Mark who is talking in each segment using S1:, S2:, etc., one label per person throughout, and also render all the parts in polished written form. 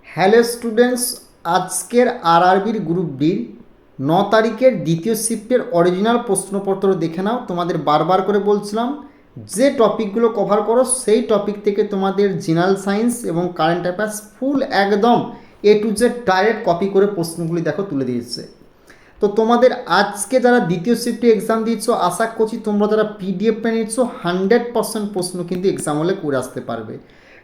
S1: Hello students, আজকের আরআরবির group ডির 9 তারিখের দ্বিতীয় শিফটের অরিজিনাল প্রশ্নপত্র দেখে নাও। তোমাদের বারবার করে বলছিলাম যে টপিকগুলো কভার করো সেই টপিক থেকে তোমাদের জেনারেল সায়েন্স এবং কারেন্ট অ্যাফেয়ার্স ফুল একদম এ টু জেড ডাইরেক্ট কপি করে প্রশ্নগুলি দেখো তুলে দিয়েছে। তো তোমাদের আজকে যারা দ্বিতীয় শিফটে এক্সাম দিচ্ছ, আশা করছি তোমরা যারা পিডিএফটা নিচ্ছ 100% প্রশ্ন কিন্তু এক্সাম হলে করে আসতে পারবে।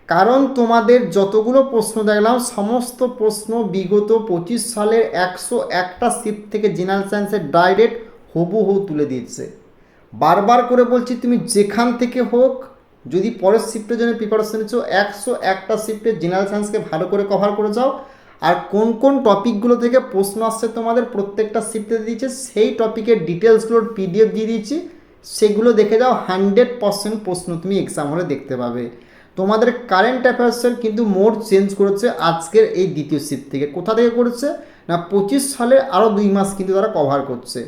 S1: কারণ তোমাদের যতগুলো প্রশ্ন দেখলাম সমস্ত প্রশ্ন বিগত 25 সালের 101টা শিফট থেকে জেনারেল সায়েন্সের ডাইরেক্ট হুবহু তুলে দিয়েছে। বারবার করে বলছি, তুমি যেখান থেকে হোক, যদি পরের শিফটের জন্য প্রিপারেশন নিচ্ছ 101টা শিফটে জেনারেল সায়েন্সকে ভালো করে কভার করে যাও। আর কোন কোন টপিকগুলো থেকে প্রশ্ন আসছে তোমাদের প্রত্যেকটা শিফটে দিয়েছে, সেই টপিকের ডিটেলসগুলোর পিডিএফ দিয়ে দিয়েছি, সেগুলো দেখে যাও। 100% প্রশ্ন তুমি এক্সাম হলে দেখতে পাবে। তোমাদের কারেন্ট অ্যাফেয়ার্সের কিন্তু মোড চেঞ্জ করেছে আজকের এই দ্বিতীয় শিফট থেকে। কোথা থেকে করেছে না, 25 সালের আরও 2 মাস কিন্তু তারা কভার করছে।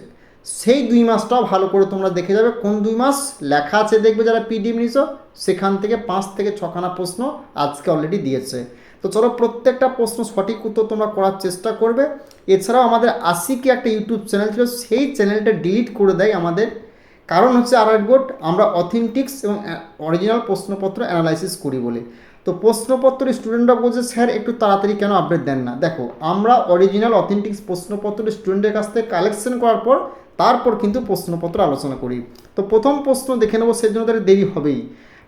S1: সেই 2 মাসটাও ভালো করে তোমরা দেখে যাবে। কোন 2 মাস লেখা আছে দেখবে যারা পিডিএফ নিয়েছ, সেখান থেকে 5 থেকে 6খানা প্রশ্ন আজকে অলরেডি দিয়েছে। তো চলো প্রত্যেকটা প্রশ্ন সঠিক উত্তর তোমরা করার চেষ্টা করবে। এছাড়াও আমাদের আশিকি একটা ইউটিউব চ্যানেল ছিল, সেই চ্যানেলটা ডিলিট করে দেয় আমাদের। কারণ হচ্ছে আরআরবি বোর্ড আমরা অথেন্টিক্স এবং অরিজিনাল প্রশ্নপত্র অ্যানালাইসিস করি বলে। তো প্রশ্নপত্র স্টুডেন্টরা বলছে স্যার একটু তাড়াতাড়ি কেন আপডেট দেন না। দেখো, আমরা অরিজিনাল অথেন্টিক্স প্রশ্নপত্র স্টুডেন্টের কাছ থেকে কালেকশন করার পর তারপর কিন্তু প্রশ্নপত্র আলোচনা করি। তো প্রথম প্রশ্ন দেখে নেবো, সেজন্য তাদের দেরি হবেই।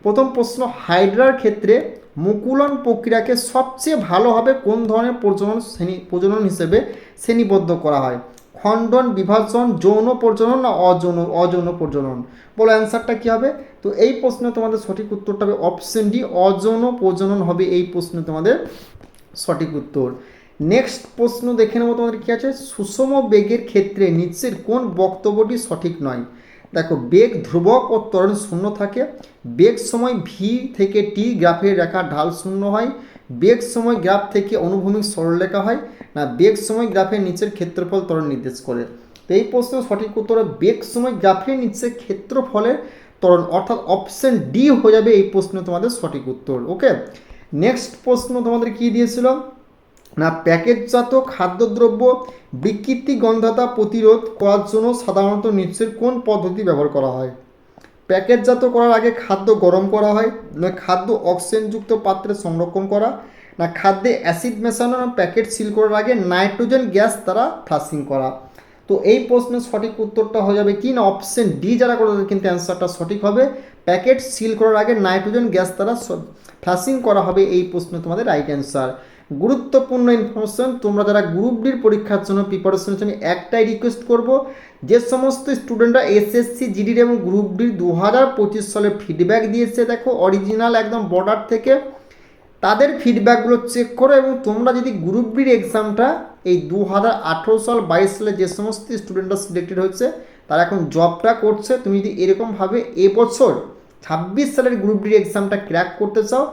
S1: প্রথম প্রশ্ন, হাইড্রার ক্ষেত্রে মুকুলন প্রক্রিয়াকে সবচেয়ে ভালোভাবে কোন ধরনের প্রজনন হিসেবে শ্রেণীবদ্ধ করা হয়? খণ্ডন, বিভাজন, যৌন প্রজনন না অযৌন প্রজনন? বলো অ্যান্সারটা কী হবে? তো এই প্রশ্নে তোমাদের সঠিক উত্তরটা হবে অপশন ডি, অযৌন প্রজনন হবে এই প্রশ্নে তোমাদের সঠিক উত্তর। নেক্সট প্রশ্ন দেখে নেবো তোমাদের কী আছে। সুষম বেগের ক্ষেত্রে নিচের কোন বক্তব্যটি সঠিক নয়? দেখো, বেগ ধ্রুবক ও ত্বরণ শূন্য থাকে। বেগ সময় ভি থেকে টি গ্রাফের রেখা ঢাল শূন্য হয়। বেগ সময় গ্রাফ থেকে অনুভূমিক সরলরেখা হয় না বেগ সময় গ্রাফের নিচের ক্ষেত্রফল ত্বরণ নির্দেশ করে? তো এই প্রশ্নের সঠিক উত্তর বেগ সময় গ্রাফের নিচের ক্ষেত্রফলের ত্বরণ, অর্থাৎ অপশন ডি হয়ে যাবে এই প্রশ্নে তোমাদের সঠিক উত্তর। ওকে, নেক্সট প্রশ্ন তোমাদের কি দিয়েছিল না, প্যাকেটজাত খাদ্যদ্রব্য বিকৃতি গন্ধতা প্রতিরোধ করার জন্য সাধারণত নিচের কোন পদ্ধতি ব্যবহার করা হয়? প্যাকেটজাত করার আগে খাদ্য গরম করা হয়, না খাদ্য অক্সিজেনযুক্ত পাত্রে সংরক্ষণ করা, না খাদ্যে অ্যাসিড মেশানো, না প্যাকেট সিল করার আগে নাইট্রোজেন গ্যাস দ্বারা ফ্লাশিং করা? তো এই প্রশ্নের সঠিক উত্তরটা হয়ে যাবে কি না, অপশন ডি যারা করে তাদের কিন্তু অ্যান্সারটা সঠিক হবে। প্যাকেট সিল করার আগে নাইট্রোজেন গ্যাস দ্বারা ফ্লাশিং করা হবে এই প্রশ্ন তোমাদের রাইট অ্যান্সার। গুরুত্বপূর্ণ ইনফরমেশন, তোমরা যারা গ্রুপ ডির পরীক্ষার জন্য প্রিপারেশনের জন্য একটাই রিকোয়েস্ট করব, যে সমস্ত স্টুডেন্টরা এসএসসি জিডির এবং গ্রুপ ডির 2025 সালে ফিডব্যাক দিয়েছে, দেখো অরিজিনাল একদম বর্ডার থেকে, তাদের ফিডব্যাকগুলো চেক করো। এবং তোমরা যদি গ্রুপ ডির এক্সামটা এই 2018 সাল 22 সালে যে সমস্ত স্টুডেন্টরা সিলেক্টেড হয়েছে তারা এখন জবটা করছে, তুমি যদি এরকমভাবে এবছর 26 সালের গ্রুপ ডির এক্সামটা ক্র্যাক করতে চাও,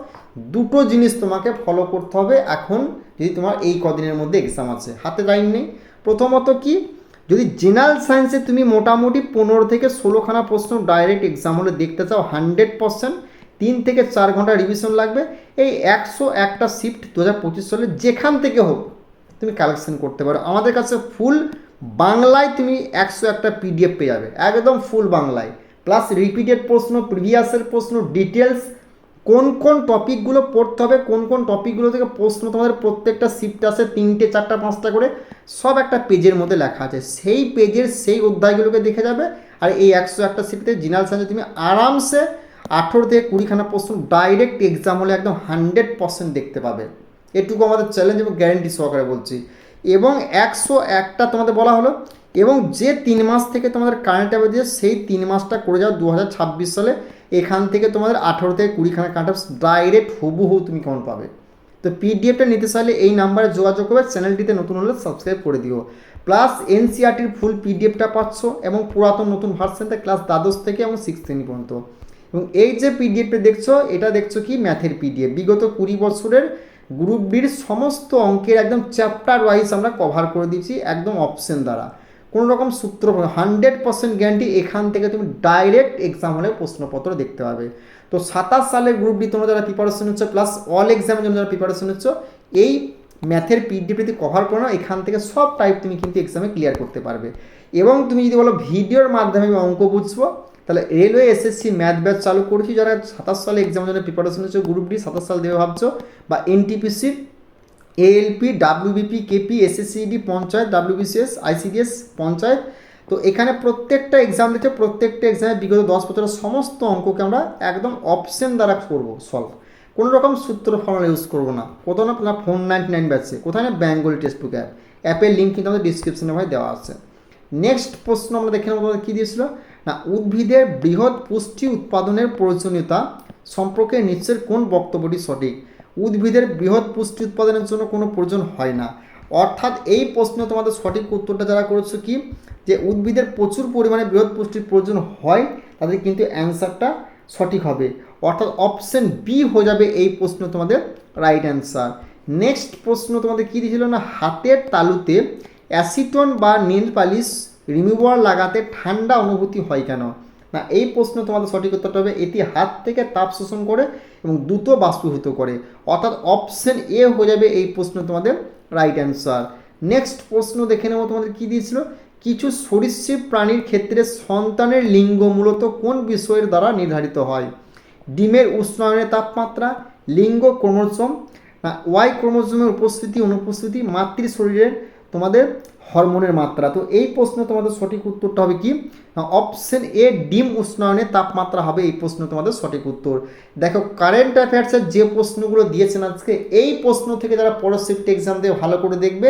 S1: দুটো জিনিস তোমাকে ফলো করতে হবে এখন। যদি তোমার এই কদিনের মধ্যে এক্সাম আছে, হাতে টাইম নেই। প্রথমত কি, যদি জেনারেল সায়েন্সে তুমি মোটামুটি 15 থেকে 16খানা প্রশ্ন ডাইরেক্ট এক্সাম হলে দেখতে চাও 100%, 3 থেকে 4 ঘন্টা রিভিশন লাগবে। এই 101টা শিফট 2025 সালে যেখান থেকে হোক তুমি কালেকশন করতে পারো। আমাদের কাছে ফুল বাংলায় তুমি 101টা পিডিএফ পেয়ে যাবে, একদম ফুল বাংলায়, প্লাস রিপিটেড প্রশ্ন, প্রিভিয়াসের প্রশ্ন, ডিটেলস, কোন কোন টপিকগুলো পড়তে হবে, কোন কোন টপিকগুলো থেকে প্রশ্ন তোমাদের প্রত্যেকটা শিফট আসে 3টে 4টা 5টা করে, সব একটা পেজের মধ্যে লেখা আছে। সেই পেজের সেই অধ্যায়গুলোকে দেখে যাবে। আর এই 101টা শিফটে জেনারেল সায়েন্সে তুমি আরামসে 18 থেকে 20খানা প্রশ্ন ডাইরেক্ট এক্সাম হলে একদম 100% দেখতে পাবে। এটুকু আমাদের চ্যালেঞ্জ এবং গ্যারেন্টি সহকারে বলছি। এবং 101টা তোমাদের বলা হলো, এবং যে 3 মাস থেকে তোমাদের কারেন্ট অ্যাফেয়ার দিয়ে সেই 3 মাসটা করে যাও 2026 সালে, এখান থেকে তোমাদের 18 থেকে 20খানা কারেন্ট অ্যাফেয়ার্স ডাইরেক্ট হুবহু তুমি কমন পাবে। তো পিডিএফটা নিতে চাইলে এই নাম্বারে যোগাযোগ করবে, চ্যানেলটিতে নতুন হলে সাবস্ক্রাইব করে দিও। প্লাস এনসিআরটির ফুল পিডিএফটা পাচ্ছ এবং পুরাতন নতুন ভার্সনটা ক্লাস দ্বাদশ থেকে এবং 6 শ্রেণী পর্যন্ত। এবং এই যে পিডিএফটা দেখছো, এটা দেখছো কি ম্যাথের পিডিএফ, বিগত 20 বছরের গ্রুপ ডির সমস্ত অঙ্কের একদম চ্যাপ্টার ওয়াইজ আমরা কভার করে দিচ্ছি একদম অপশন দ্বারা, কোনো রকম সূত্র। 100% গ্যারান্টি, এখান থেকে তুমি ডাইরেক্ট এক্সাম হলে প্রশ্নপত্র দেখতে পাবে। তো 27 সালের গ্রুপ ডি তোমরা যারা প্রিপারেশন হচ্ছে, প্লাস অল এক্সামের জন্য যারা প্রিপারেশন হচ্ছে, এই ম্যাথের পিডিএফটি কভার করে নাও, এখান থেকে সব টাইপ তুমি কিন্তু এক্সামে ক্লিয়ার করতে পারবে। এবং তুমি যদি বলো ভিডিওর মাধ্যমে আমি অঙ্ক বুঝবো, তাহলে রেলওয়ে এসএসসি ম্যাথ ব্যাচ চালু করেছি। যারা 27 সালে এক্সামের জন্য প্রিপারেশন হচ্ছে, গ্রুপ ডি 27 সাল দেবে ভাবছো, বা এনটিপিসির, ALP, WBP, KP, SSCD, panchayat, WBCS, ICDS, panchayat, তো এখানে প্রত্যেকটা এক্সাম দিতে, প্রত্যেকটা এক্সামে বিগত 10 বছরের সমস্ত অঙ্ককে আমরা একদম অপশন দ্বারা করবো সলভ। কোনো রকম সূত্র ফর্মুলা ইউজ করবো না, কোথাও না ফোন 99 ব্যাচে, কোথায় না বেঙ্গলি টেক্সট বুক অ্যাপ, অ্যাপের লিঙ্ক কিন্তু আমাদের ডিসক্রিপশনে ভাই দেওয়া আছে। নেক্সট প্রশ্ন আমরা দেখে নেব, তোমাদের কী দিয়েছিল না, উদ্ভিদের বৃহৎ পুষ্টি উৎপাদনের প্রয়োজনীয়তা সম্পর্কে নিচের কোন বক্তব্যটি সঠিক? উদ্ভিদের বৃহৎ পুষ্টি উৎপাদনের জন্য কোনো প্রয়োজন হয় না। অর্থাৎ এই প্রশ্ন তোমাদের সঠিক উত্তরটা যারা করেছো কি, যে উদ্ভিদের প্রচুর পরিমাণে বৃহৎ পুষ্টির প্রয়োজন হয়, তাদের কিন্তু অ্যান্সারটা সঠিক হবে। অর্থাৎ অপশন বি হয়ে যাবে এই প্রশ্ন তোমাদের রাইট অ্যান্সার। নেক্সট প্রশ্ন তোমাদের কী দিয়েছিল না, হাতের তালুতে অ্যাসিটন বা নেল পালিশ রিমুভার লাগাতে ঠান্ডা অনুভূতি হয় কেন? না, এই প্রশ্ন তোমাদের সঠিক উত্তরটা হবে এটি হাত থেকে তাপ শোষণ করে এবং দ্রুত বাষ্পীভূত করে। অর্থাৎ অপশন এ হয়ে যাবে এই প্রশ্ন তোমাদের রাইট অ্যান্সার। নেক্সট প্রশ্ন দেখে নেব, তোমাদের কী দিয়েছিল, কিছু সরীসৃপ প্রাণীর ক্ষেত্রে সন্তানের লিঙ্গ মূলত কোন বিষয়ের দ্বারা নির্ধারিত হয়? ডিমের উষ্ণায়নের তাপমাত্রা, লিঙ্গ ক্রোমোসোম, না ওয়াই ক্রোমোসোমের উপস্থিতি অনুপস্থিতি, মাতৃ শরীরের তোমাদের হরমোনের মাত্রা। তো এই প্রশ্ন তোমাদের সঠিক উত্তরটা হবে কি, অপশন এ ডিম উষ্ণায়নের তাপমাত্রা হবে এই প্রশ্ন তোমাদের সঠিক উত্তর। দেখো কারেন্ট অ্যাফেয়ার্সের যে প্রশ্নগুলো দিয়েছেন আজকে, এই প্রশ্ন থেকে যারা পরের শিফট এক্সাম দিয়ে ভালো করে দেখবে,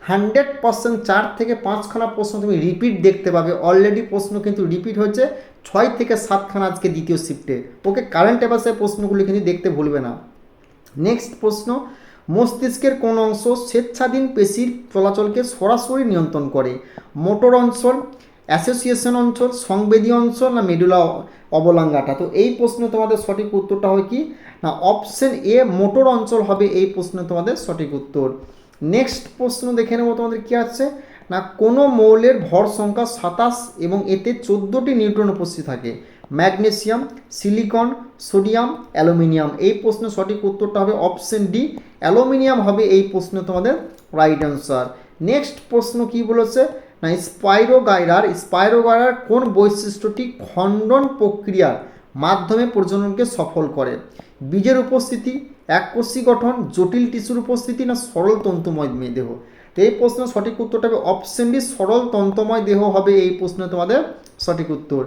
S1: 100% 4 থেকে 5খানা প্রশ্ন তুমি রিপিট দেখতে পাবে। অলরেডি প্রশ্ন কিন্তু রিপিট হচ্ছে 6 থেকে 7খানা আজকে দ্বিতীয় শিফটে। ওকে, কারেন্ট অ্যাফেয়ার্সের প্রশ্নগুলো কিন্তু দেখতে ভুলবে না। নেক্সট প্রশ্ন, মস্তিষ্কের কোন অংশ স্বেচ্ছাধীন পেশির চলাচলকে সরাসরি নিয়ন্ত্রণ করে? মোটর অঞ্চল, অ্যাসোসিয়েশন অঞ্চল, সংবেদী অঞ্চল, না মেডুলা অবলাঙ্গাটা? তো এই প্রশ্ন তোমাদের সঠিক উত্তরটা হয় কি, না অপশন এ মোটর অঞ্চল হবে এই প্রশ্ন তোমাদের সঠিক উত্তর। নেক্সট প্রশ্ন দেখে নেব, তোমাদের কী আছে না, কোনো মৌলের ভর সংখ্যা 27 এবং এতে 14টি নিউট্রন উপস্থিত থাকে? Magnesium, silicon, sodium, aluminium? এই প্রশ্নের সঠিক উত্তরটা হবে অপশন ডি, অ্যালুমিনিয়াম হবে এই প্রশ্ন তোমাদের রাইট অ্যান্সার। নেক্সট প্রশ্ন কি বলেছে না, স্পাইরোগাইরার কোন বৈশিষ্ট্যটি খণ্ডন প্রক্রিয়ার মাধ্যমে প্রজননকে সফল করে? বীজের উপস্থিতি, এককোষী গঠন, জটিল টিস্যুর উপস্থিতি, না সরল তন্তুময় দেহ? তো এই প্রশ্নের সঠিক উত্তরটা হবে অপশন ডি, সরল তন্তুময় দেহ হবে এই প্রশ্ন তোমাদের সঠিক উত্তর।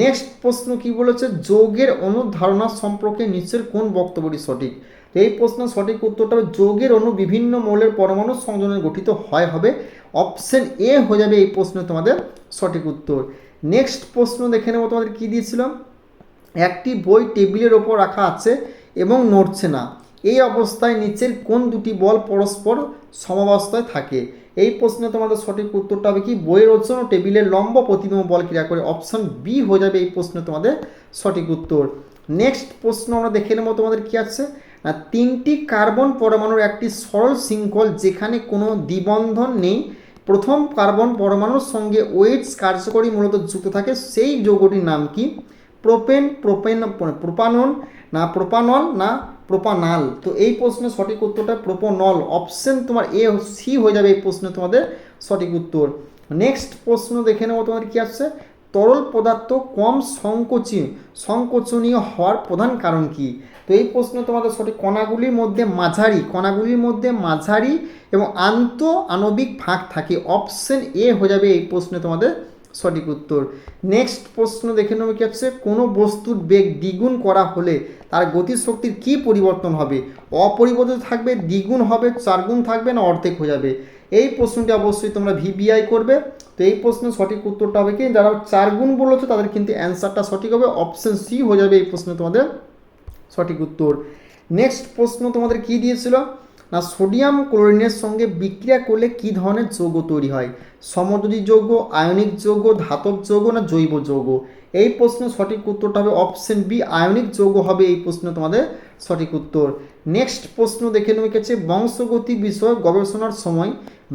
S1: নেক্সট প্রশ্ন কি বলেছে, যৌগের অনুধারণা সম্পর্কে নিচের কোন বক্তব্যটি সঠিক? তো এই প্রশ্নের সঠিক উত্তরটা হবে যৌগের অণু বিভিন্ন মৌলের পরমাণু সংযোজনে গঠিত হয় হবে অপশন এ হয়ে যাবে এই প্রশ্ন তোমাদের সঠিক উত্তর। নেক্সট প্রশ্ন দেখে নেব, তোমাদের কী দিয়েছিলাম, একটি বই টেবিলের ওপর রাখা আছে এবং নড়ছে না, এই অবস্থায় নিচের কোন দুটি বল পরস্পর সমাবস্থায় থাকে? এই প্রশ্নে তোমাদের সঠিক উত্তরটা হবে কি, বইয়ের ওজন ও টেবিলের লম্ব প্রতিবিম্ব বল ক্রিয়া করে। অপশন বি হয়ে যাবে এই প্রশ্নে তোমাদের সঠিক উত্তর। নেক্সট প্রশ্ন আমরা দেখে নেব, তোমাদের কি আছে না, 3টি কার্বন পরমাণুর একটি সরল শৃঙ্খল যেখানে কোনো দ্বিবন্ধন নেই, প্রথম কার্বন পরমাণুর সঙ্গে ওএইচ কার্যকরী মূলত যুক্ত থাকে, সেই যৌগটির নাম কি? প্রোপানল, না প্রোপানাল? তো এই প্রশ্নের সঠিক উত্তরটা প্রোপনল, অপশন তোমার এ সি হয়ে যাবে এই প্রশ্ন তোমাদের সঠিক উত্তর। নেক্সট প্রশ্ন দেখে নেব, তোমাদের কি আসছে, তরল পদার্থ কম সংকোচনীয় হওয়ার প্রধান কারণ কি? তো এই প্রশ্ন তোমাদের সঠিক কণাগুলির মধ্যে মাঝারি এবং আণবিক ফাঁক থাকে। অপশন এ হয়ে যাবে এই প্রশ্নে তোমাদের সঠিক উত্তর। নেক্সট প্রশ্ন দেখে নেব কি হচ্ছে, কোনো বস্তুর বেগ দ্বিগুণ করা হলে তার গতিশক্তির কি পরিবর্তন হবে? অপরিবর্তিত থাকবে, দ্বিগুণ হবে, 4 গুণ থাকবে, না অর্ধেক হয়ে যাবে? এই প্রশ্নটি অবশ্যই তোমরা ভিবিআই করবে। তো এই প্রশ্নের সঠিক উত্তরটা হবে কি, যারা 4 গুণ বলেছো তাদের কিন্তু অ্যান্সারটা সঠিক হবে, অপশন সি হয়ে যাবে এই প্রশ্নে তোমাদের সঠিক উত্তর। নেক্সট প্রশ্ন তোমাদের কি দিয়েছিল না, সোডিয়াম ক্লোরিনের সঙ্গে বিক্রিয়া করলে কি ধরনের যৌগ তৈরি হয়? সমযোজী যৌগ, আয়নিক যৌগ, ধাতব যৌগ, না জৈব যৌগ? এই প্রশ্নের সঠিক উত্তরটা হবে অপশন বি, আয়নিক যৌগ হবে এই প্রশ্ন তোমাদের সঠিক উত্তর। নেক্সট প্রশ্ন দেখে নেওয়া গেছে, বংশগতি বিষয় গবেষণার সময়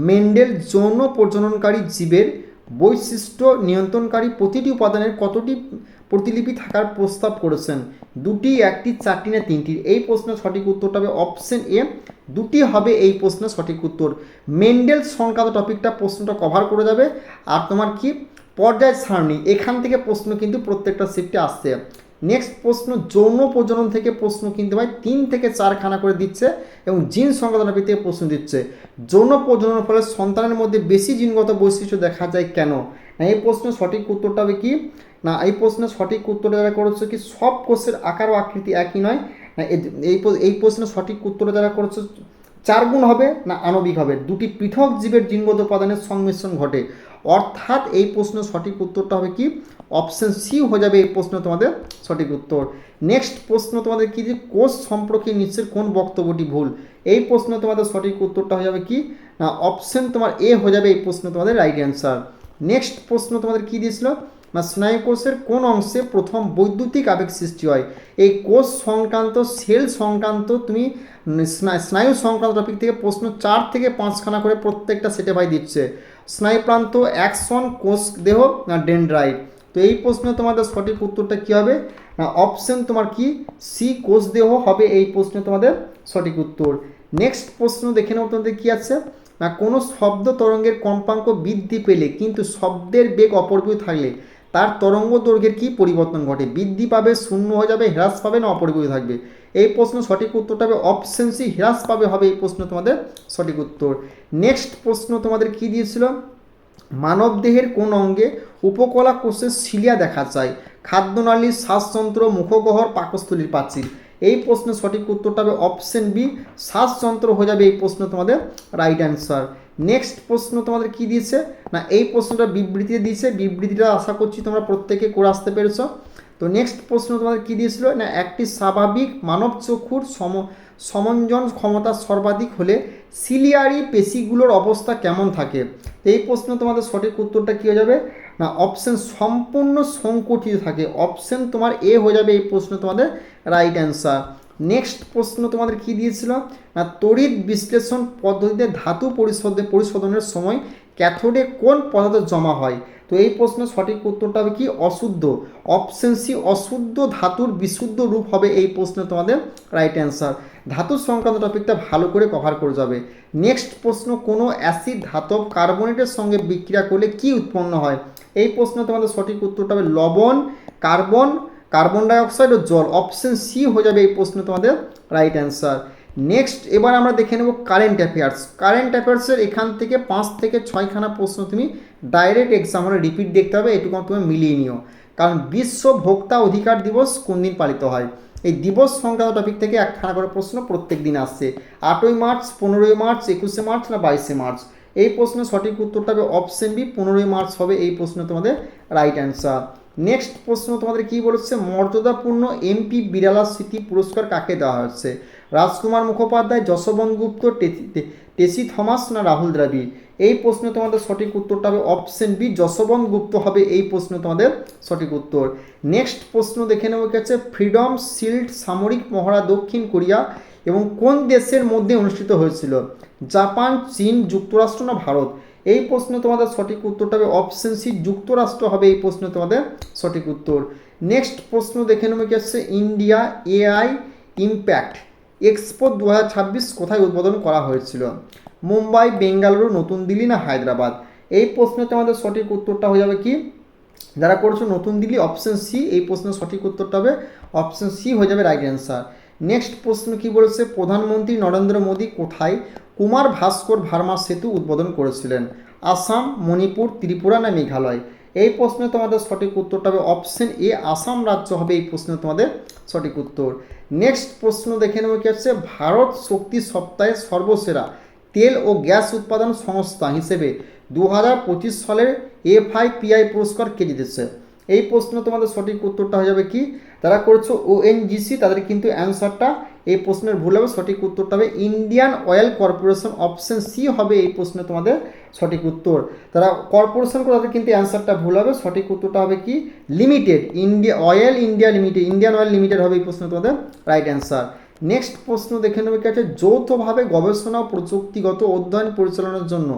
S1: মেন্ডেল যৌন প্রজননকারী জীবের বৈশিষ্ট্য নিয়ন্ত্রণকারী প্রতিটি উপাদানের কতটি প্রতিলিপি থাকার প্রস্তাব করেছেন? দুটি, একটি, চারটি না তিনটি? এই প্রশ্নের সঠিক উত্তরটা হবে অপশন এ, দুটি হবে এই প্রশ্নের সঠিক উত্তর। মেন্ডেল সংক্রান্ত টপিকটা প্রশ্নটা কভার করে যাবে। আর তোমার কি পর্যায় সারণী, এখান থেকে প্রশ্ন কিন্তু প্রত্যেকটা শিফটে আসছে। নেক্সট প্রশ্ন, যৌন প্রজনন থেকে প্রশ্ন কিন্তু ভাই 3 থেকে 4খানা করে দিচ্ছে এবং জিন সংক্রান্ত টপিক থেকে প্রশ্ন দিচ্ছে। যৌন প্রজননের ফলে সন্তানের মধ্যে বেশি জিনগত বৈশিষ্ট্য দেখা যায় কেন? না এই প্রশ্নের সঠিক উত্তরটা হবে কি, না এই প্রশ্নের সঠিক উত্তরটা যারা করেছে কি সব কোষের আকার ও আকৃতি একই নয়। না এই প্রশ্নের সঠিক উত্তরটা যারা করেছে 4 গুণ হবে না আণবিক হবে, দুটি পৃথক জীবের জিনগত উপাদানের সংমিশ্রণ ঘটে। অর্থাৎ এই প্রশ্নের সঠিক উত্তরটা হবে কি অপশন সি হয়ে যাবে এই প্রশ্ন তোমাদের সঠিক উত্তর। নেক্সট প্রশ্ন তোমাদের কি, যে কোষ সম্পর্কে নিচের কোন বক্তব্যটি ভুল? এই প্রশ্ন তোমাদের সঠিক উত্তরটা হয়ে যাবে কি, না অপশন তোমার এ হয়ে যাবে এই প্রশ্ন তোমাদের রাইট অ্যান্সার। নেক্সট প্রশ্ন তোমাদের কি দিয়েছিল, না স্নায়ুকোষের কোন অংশে প্রথম বৈদ্যুতিক আবেগ সৃষ্টি হয়? এই কোষ সংক্রান্ত সেল সংক্রান্ত তুমি স্নায়ু সংক্রান্ত টপিক থেকে প্রশ্ন 4 থেকে 5খানা করে প্রত্যেকটা সেটে ভাই দিচ্ছে। স্নায়ুপ্রান্ত, অ্যাকশন, কোষ দেহ না ডেনড্রাইট? তো এই প্রশ্ন তোমাদের সঠিক উত্তরটা কী হবে, না অপশন তোমার কি সি কোষ দেহ হবে এই প্রশ্ন তোমাদের সঠিক উত্তর। নেক্সট প্রশ্ন দেখে নেব তোমাদের কী আছে, না কোনো শব্দ তরঙ্গের কম্পাঙ্ক বৃদ্ধি পেলে কিন্তু শব্দের বেগ অপরিবর্তিত থাকলে তার তরঙ্গ দৈর্ঘ্যের কী পরিবর্তন ঘটে? বৃদ্ধি পাবে, শূন্য হয়ে যাবে, হ্রাস পাবে না অপরিবর্তিত থাকবে? এই প্রশ্ন সঠিক উত্তরটা হবে অপশন সি হ্রাস পাবে হবে এই প্রশ্ন তোমাদের সঠিক উত্তর। নেক্সট প্রশ্ন তোমাদের কি দিয়েছিল, মানবদেহের কোন অঙ্গে উপকলা কোষের সিলিয়া দেখা যায়? খাদ্যনালী, শ্বাসযন্ত্র, মুখগহ্বর, পাকস্থলীর প্রাচীর? এই প্রশ্নের সঠিক উত্তরটা হবে অপশন বি শ্বাসযন্ত্র হয়ে যাবে এই প্রশ্ন তোমাদের রাইট অ্যান্সার। নেক্সট প্রশ্ন তোমাদের কি দিয়েছে, না এই প্রশ্নটা বিবৃতিতে দিয়েছে, বিবৃতিটা আশা করছি তোমরা প্রত্যেকে করে আসতে পেরেছো। তো নেক্সট প্রশ্ন তোমাদের কি দিয়েছিল, না একটি স্বাভাবিক মানব চক্ষুর সমঞ্জন ক্ষমতা সর্বাধিক হলে সিলিয়ারি পেশিগুলোর অবস্থা কেমন থাকে? এই প্রশ্ন তোমাদের সঠিক উত্তরটা কী হয়ে যাবে, না অপশন সম্পূর্ণ সংকুচিত থাকে। অপশন তোমার এ হয়ে যাবে এই প্রশ্ন তোমাদের রাইট অ্যান্সার। নেক্সট প্রশ্ন তোমাদের কি দিয়েছিল, না তড়িৎ বিশ্লেষণ পদ্ধতিতে ধাতু পরিশোধনের সময় ক্যাথোডে কোন পদার্থ জমা হয়? তো এই প্রশ্নের সঠিক উত্তরটা হবে কি অশুদ্ধ। অপশন সি অশুদ্ধ ধাতুর বিশুদ্ধ রূপ হবে এই প্রশ্ন তোমাদের রাইট অ্যান্সার। ধাতু সংক্রান্ত টপিকটা ভালো করে কভার করে যাবে। নেক্সট প্রশ্ন, কোনো অ্যাসিড ধাতব কার্বনেটের সঙ্গে বিক্রিয়া করলে কি উৎপন্ন হয়? এই প্রশ্ন তোমাদের সঠিক উত্তরটা হবে লবণ, কার্বন, কার্বন ডাইঅক্সাইড ও জল। অপশন সি হয়ে যাবে এই প্রশ্ন তোমাদের রাইট অ্যান্সার। নেক্সট এবার আমরা দেখে নেব কারেন্ট অ্যাফেয়ার্স। কারেন্ট অ্যাফেয়ার্সের এখান থেকে 5 থেকে 6খানা প্রশ্ন তুমি ডাইরেক্ট এক্সাম হলে রিপিট দেখতে হবে, এটুকু তুমি মিলিয়ে নিও। কারণ বিশ্ব ভোক্তা অধিকার দিবস কোন দিন পালিত হয়? এই দিবস সংক্রান্ত টপিক থেকে একখানা করে প্রশ্ন প্রত্যেক দিন আসছে। 8ই মার্চ, 15ই মার্চ, 21শে মার্চ না 22শে মার্চ? এই প্রশ্নের সঠিক উত্তরটা হবে অপশন বি 15ই মার্চ হবে এই প্রশ্ন তোমাদের রাইট অ্যান্সার। নেক্সট প্রশ্ন তোমাদের কি বলেছে, মর্যাদাপূর্ণ এমপি বিড়ালা স্মৃতি পুরস্কার কাকে দেওয়া হচ্ছে? রাজকুমার মুখোপাধ্যায়, যশবন্ত গুপ্ত, টেসি থমাস না রাহুল দ্রাবিড়? এই প্রশ্ন তোমাদের সঠিক উত্তরটা হবে অপশন বি যশবন্ত গুপ্ত হবে এই প্রশ্ন তোমাদের সঠিক উত্তর। নেক্সট প্রশ্ন দেখে নেব কি আছে, ফ্রিডম শিল্ড সামরিক মহড়া দক্ষিণ কোরিয়া এবং কোন দেশের মধ্যে অনুষ্ঠিত হয়েছিল? জাপান, চীন, যুক্তরাষ্ট্র না ভারত? এই প্রশ্ন তোমাদের সঠিক উত্তরটা হবে অপশন সি যুক্তরাষ্ট্র হবে এই প্রশ্ন তোমাদের সঠিক উত্তর। নেক্সট প্রশ্ন দেখে নেব কি আছে, ইন্ডিয়া এআই ইম্প্যাক্ট এক্সপো 2026 কোথায় উদ্বোধন করা হয়েছিল? মুম্বাই, বেঙ্গালুরু, নতুন দিল্লি না হায়দ্রাবাদ? এই প্রশ্নে তোমাদের সঠিক উত্তরটা হয়ে যাবে কি, যারা করেছো নতুন দিল্লি, অপশন সি এই প্রশ্নের সঠিক উত্তরটা হবে অপশন সি হয়ে যাবে রাইট অ্যান্সার। নেক্সট প্রশ্ন কি বলেছে, প্রধানমন্ত্রী নরেন্দ্র মোদী কোথায় কুমার ভাস্কর ভার্মা সেতু উদ্বোধন করেছিলেন? আসাম, মণিপুর, ত্রিপুরা না মেঘালয়? এই প্রশ্নে তোমাদের সঠিক উত্তরটা হবে অপশন এ আসাম রাজ্য হবে এই প্রশ্নে তোমাদের সঠিক উত্তর। নেক্সট প্রশ্ন দেখে নেব কি আছে, ভারত শক্তি সপ্তাহে সর্বসেরা তেল ও গ্যাস উৎপাদন সংস্থা হিসেবে 2025 সালের এফআইপিআই পুরস্কার কে জিতেছে? এই প্রশ্ন তোমাদের সঠিক উত্তরটা হয়ে যাবে কি, যারা করেছো ওএনজিসি তাদের কিন্তু অ্যান্সারটা এই প্রশ্নের ভুল হবে, সঠিক উত্তরটা হবে Indian Oil Corporation. Option C হবে এই প্রশ্নে তোমাদের সঠিক উত্তর। তারা কর্পোরেশন করে তাদের কিন্তু অ্যান্সারটা ভুল হবে, সঠিক উত্তরটা হবে কি limited, India limited, Indian oil limited হবে এই প্রশ্ন তোমাদের রাইট অ্যান্সার। নেক্সট প্রশ্ন দেখে নেবে কি আছে, যৌথভাবে গবেষণা ও প্রযুক্তিগত অধ্যয়ন পরিচালনার জন্য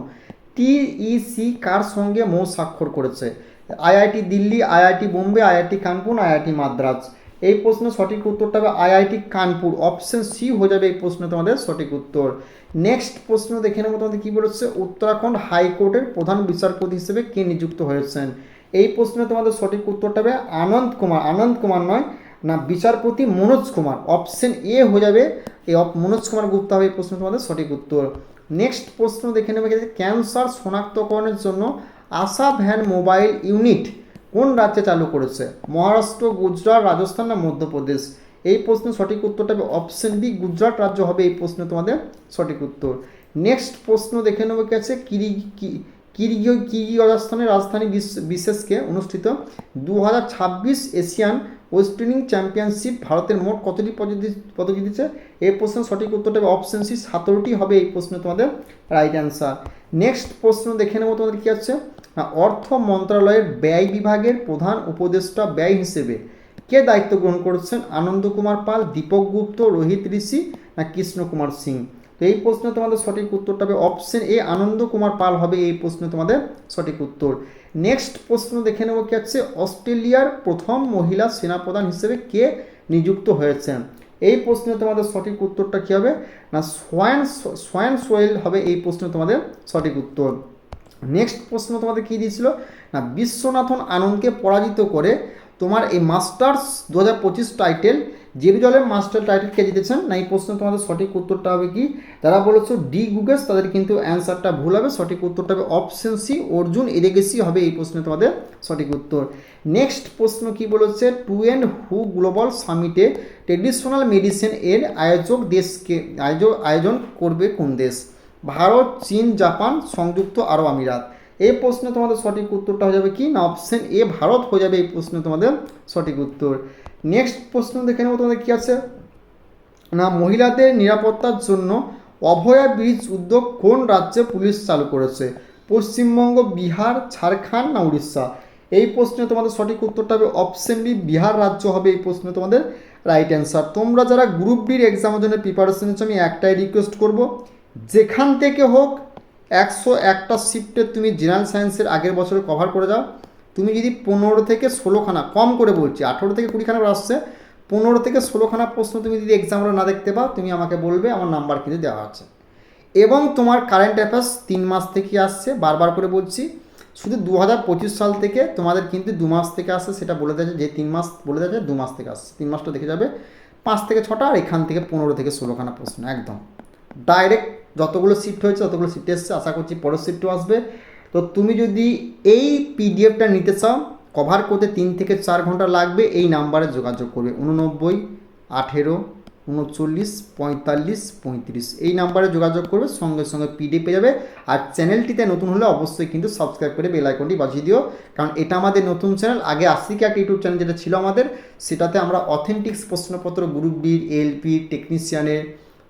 S1: টিইসি কার সঙ্গে মৌ স্বাক্ষর করেছে? IIT Delhi, IIT Bombay, IIT Kanpur, IIT Madras? এই প্রশ্নের সঠিক উত্তরটা হবে আইআইটি কানপুর, অপশন সি হয়ে যাবে এই প্রশ্নে তোমাদের সঠিক উত্তর। নেক্সট প্রশ্ন দেখে নেবো তোমাদের কী বলেছে, উত্তরাখণ্ড হাইকোর্টের প্রধান বিচারপতি হিসেবে কে নিযুক্ত হয়েছেন। এই প্রশ্নে তোমাদের সঠিক উত্তরটা হবে আনন্দ কুমার নয় না, বিচারপতি মনোজ কুমার, অপশন এ হয়ে যাবে এই মনোজ কুমার গুপ্তা হবে এই প্রশ্নে তোমাদের সঠিক উত্তর। নেক্সট প্রশ্ন দেখে নেবে, ক্যান্সার শনাক্তকরণের জন্য আশা ভ্যান মোবাইল ইউনিট কোন রাজ্যে চালু করেছে, মহারাষ্ট্র, গুজরাট, রাজস্থান না মধ্যপ্রদেশ। এই প্রশ্নের সঠিক উত্তরটা হবে অপশন বি, গুজরাট রাজ্য হবে এই প্রশ্নে তোমাদের সঠিক উত্তর। নেক্সট প্রশ্ন দেখে নেবো কি আছে, কিরগিজস্তানের রাজধানী বিশেষকে অনুষ্ঠিত 2026 এশিয়ান ওয়েস্টেনিং চ্যাম্পিয়নশিপ ভারতের মোট কতটি পদক জিতেছে। এই প্রশ্নের সঠিক উত্তরটা হবে অপশন সি, 17টি হবে এই প্রশ্নে তোমাদের রাইট অ্যান্সার। নেক্সট প্রশ্ন দেখে নেবো তোমাদের কি আছে, অর্থ মন্ত্রণালয়ের ব্যয় বিভাগের প্রধান উপদেষ্টা ব্যয় হিসেবে কে দায়িত্ব গ্রহণ করেছেন, আনন্দ কুমার পাল, দীপক গুপ্ত, রোহিত ঋষি না কৃষ্ণ কুমার সিং। তো এই প্রশ্নে তোমাদের সঠিক উত্তরটা হবে অপশন এ, আনন্দ কুমার পাল হবে এই প্রশ্নে তোমাদের সঠিক উত্তর। নেক্সট প্রশ্ন দেখে নেব কি আছে, অস্ট্রেলিয়ার প্রথম মহিলা সেনাপ্রধান হিসেবে কে নিযুক্ত হয়েছেন। এই প্রশ্নে তোমাদের সঠিক উত্তরটা কী হবে না, সোয়ান সোয়েল হবে এই প্রশ্নে তোমাদের সঠিক উত্তর। নেক্সট প্রশ্ন তোমাদের কী দিয়েছিল না, বিশ্বনাথন আনন্দকে পরাজিত করে তোমার এই masters 2025 title, Jerusalem master title কে জিতেছেন না। এই প্রশ্ন তোমাদের সঠিক উত্তরটা হবে কি, যারা বলেছো ডি গুগেস তাদের কিন্তু অ্যান্সারটা ভুল হবে, সঠিক উত্তরটা হবে অপশন সি, অর্জুন এরেগেসি হবে এই প্রশ্নে তোমাদের সঠিক উত্তর। নেক্সট প্রশ্ন কি বলেছে, টু অ্যান্ড হু গ্লোবাল সামিটে ট্রেডিশনাল মেডিসিন এর আয়োজন করবে কোন দেশ, ভারত, চীন, জাপান, সংযুক্ত আরব আমিরাত। এই প্রশ্নে তোমাদের সঠিক উত্তরটা হয়ে যাবে কি না, অপশন এ, ভারত হয়ে যাবে এই প্রশ্নে তোমাদের সঠিক উত্তর। নেক্সট প্রশ্ন দেখে নেবো তোমাদের কী আছে না, মহিলাদের নিরাপত্তার জন্য অভয়া ব্রিজ উদ্যোগ কোন রাজ্যে পুলিশ চালু করেছে, পশ্চিমবঙ্গ, বিহার, ঝাড়খণ্ড না উড়িষ্যা। এই প্রশ্নে তোমাদের সঠিক উত্তরটা হবে অপশন বি, বিহার রাজ্য হবে এই প্রশ্নে তোমাদের রাইট অ্যান্সার। তোমরা যারা গ্রুপ ডির এক্সামের জন্য প্রিপারেশন নিচ্ছ, আমি একটাই রিকোয়েস্ট করব, যেখান থেকে হোক 101টা শিফটে তুমি জেনারেল সায়েন্সের আগের বছরে কভার করে যাও। তুমি যদি 15 থেকে 16খানা, কম করে বলছি 18 থেকে 20খানা আসছে, 15 থেকে 16খানা প্রশ্ন তুমি যদি এক্সামগুলো না দেখতে পাও তুমি আমাকে বলবে, আমার নাম্বার কিন্তু দেওয়া আছে। এবং তোমার কারেন্ট অ্যাফেয়ার্স 3 মাস থেকে আসছে, বারবার করে বলছি, শুধু 2025 সাল থেকে তোমাদের কিন্তু 2 মাস থেকে আসছে, সেটা বলে দেয় যে 3 মাস বলে দেয় যে 2 মাস থেকে আসছে, 3 মাসটা দেখে যাবে, 5 থেকে 6টা, আর এখান থেকে 15 থেকে 16খানা প্রশ্ন একদম ডাইরেক্ট যতগুলো শিফট হয়েছে ততগুলো শিফট এসছে, আশা করছি পরের শিফটও আসবে। তো তুমি যদি এই পিডিএফটা নিতে চাও, কভার করতে 3 থেকে 4 ঘন্টা লাগবে, এই নাম্বারে যোগাযোগ করবে, 89 18 39 45 35, এই নাম্বারে যোগাযোগ করবে, সঙ্গে সঙ্গে পিডিএফ পেয়ে যাবে। আর চ্যানেলটিতে নতুন হলে অবশ্যই কিন্তু সাবস্ক্রাইব করে বেল আইকনটি বাজিয়ে দিও, কারণ এটা আমাদের নতুন চ্যানেল। আগে আশিকা একটা ইউটিউব চ্যানেল যেটা ছিল আমাদের, সেটাতে আমরা অথেন্টিক্স প্রশ্নপত্র গ্রুপ ডির, এলপি, টেকনিশিয়ানের,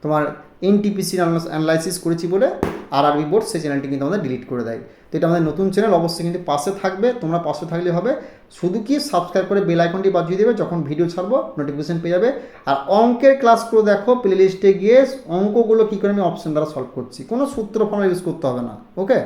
S1: তোমার এনটিপিসির অ্যানালাইসিস করেছি বলে আরআরবি বোর্ড সেই চ্যানেলটি কিন্তু আমাদের ডিলিট করে দেয়। তো এটা আমাদের নতুন চ্যানেল, অবশ্যই কিন্তু পাশে থাকবে, তোমরা পাশে থাকলে হবে, শুধু কি সাবস্ক্রাইব করে বেল আইকনটি বাজিয়ে দেবে, যখন ভিডিও ছাড়বো নোটিফিকেশন পেয়ে যাবে। আর অঙ্কের ক্লাসগুলো দেখো, প্লে লিস্টে গিয়ে অঙ্কগুলো কী করে আমি অপশন দ্বারা সলভ করছি, কোনো সূত্র ফর্মুলা ইউজ করতে হবে না। ওকে।